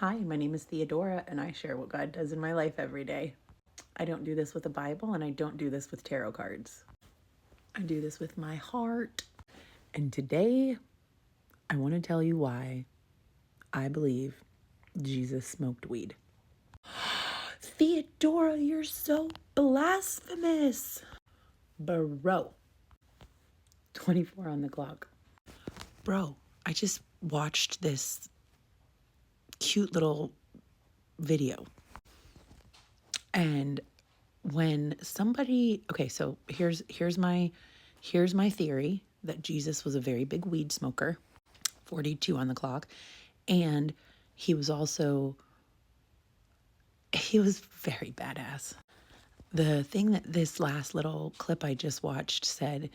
Hi, my name is Theodora, and I share what God does in my life every day. I don't do this with a Bible, and I don't do this with tarot cards. I do this with my heart. And today, I want to tell you why I believe Jesus smoked weed. Theodora, you're so blasphemous. Bro. 24 on the clock. Bro, I just watched this cute little video. And when somebody, okay, so here's my theory that Jesus was a very big weed smoker, 42 on the clock, and he was very badass. The thing that this last little clip I just watched said,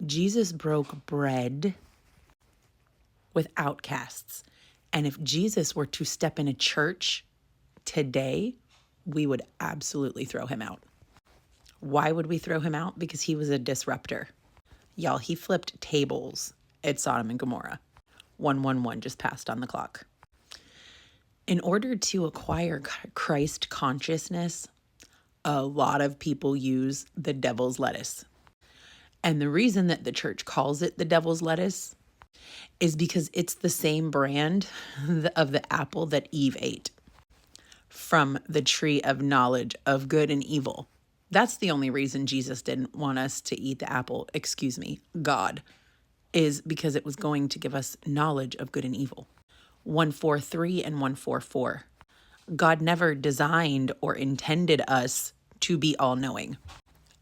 Jesus broke bread with outcasts. And if Jesus were to step in a church today, we would absolutely throw him out. Why would we throw him out? Because he was a disruptor. Y'all, he flipped tables at Sodom and Gomorrah. 111 just passed on the clock. In order to acquire Christ consciousness, a lot of people use the devil's lettuce. And the reason that the church calls it the devil's lettuce is because it's the same brand of the apple that Eve ate from the tree of knowledge of good and evil. That's the only reason Jesus didn't want us to eat the apple, God, is because it was going to give us knowledge of good and evil. 143 and 144. God never designed or intended us to be all-knowing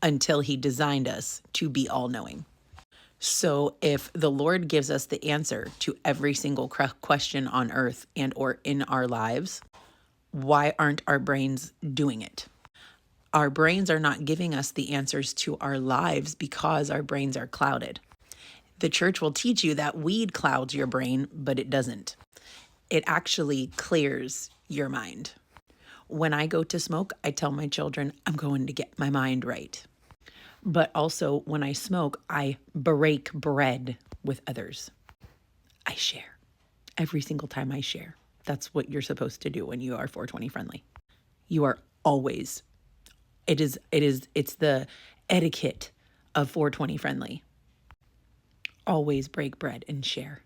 until he designed us to be all-knowing. So if the Lord gives us the answer to every single question on earth and or in our lives, why aren't our brains doing it? Our brains are not giving us the answers to our lives because our brains are clouded. The church will teach you that weed clouds your brain, but it doesn't. It actually clears your mind. When I go to smoke, I tell my children, I'm going to get my mind right. But also when I smoke, I break bread with others. I share. Every single time I share. That's what you're supposed to do when you are 420 friendly. You are always, it's the etiquette of 420 friendly. Always break bread and share.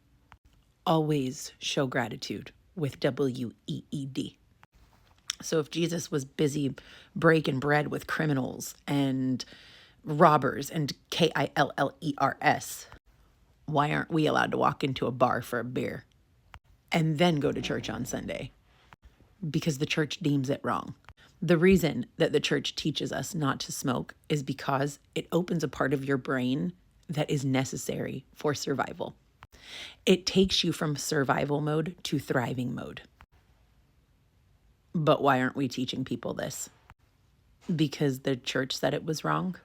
Always show gratitude with WEED. So if Jesus was busy breaking bread with criminals and robbers and KILLERS, why aren't we allowed to walk into a bar for a beer and then go to church on Sunday? Because the church deems it wrong. The reason that the church teaches us not to smoke is because it opens a part of your brain that is necessary for survival. It takes you from survival mode to thriving mode. But why aren't we teaching people this? Because the church said it was wrong?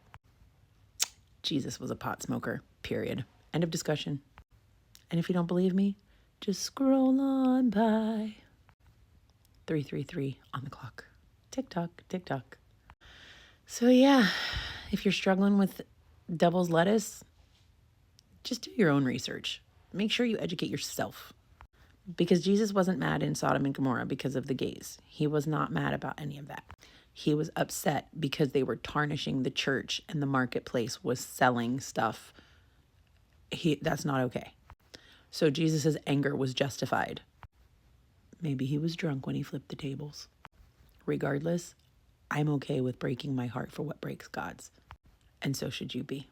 Jesus was a pot smoker, period. End of discussion. And if you don't believe me, just scroll on by. 333 on the clock. Tick tock, tick tock. So yeah, if you're struggling with devil's lettuce, just do your own research. Make sure you educate yourself. Because Jesus wasn't mad in Sodom and Gomorrah because of the gays. He was not mad about any of that. He was upset because they were tarnishing the church and the marketplace was selling stuff. That's not okay. So Jesus' anger was justified. Maybe he was drunk when he flipped the tables. Regardless, I'm okay with breaking my heart for what breaks God's. And so should you be.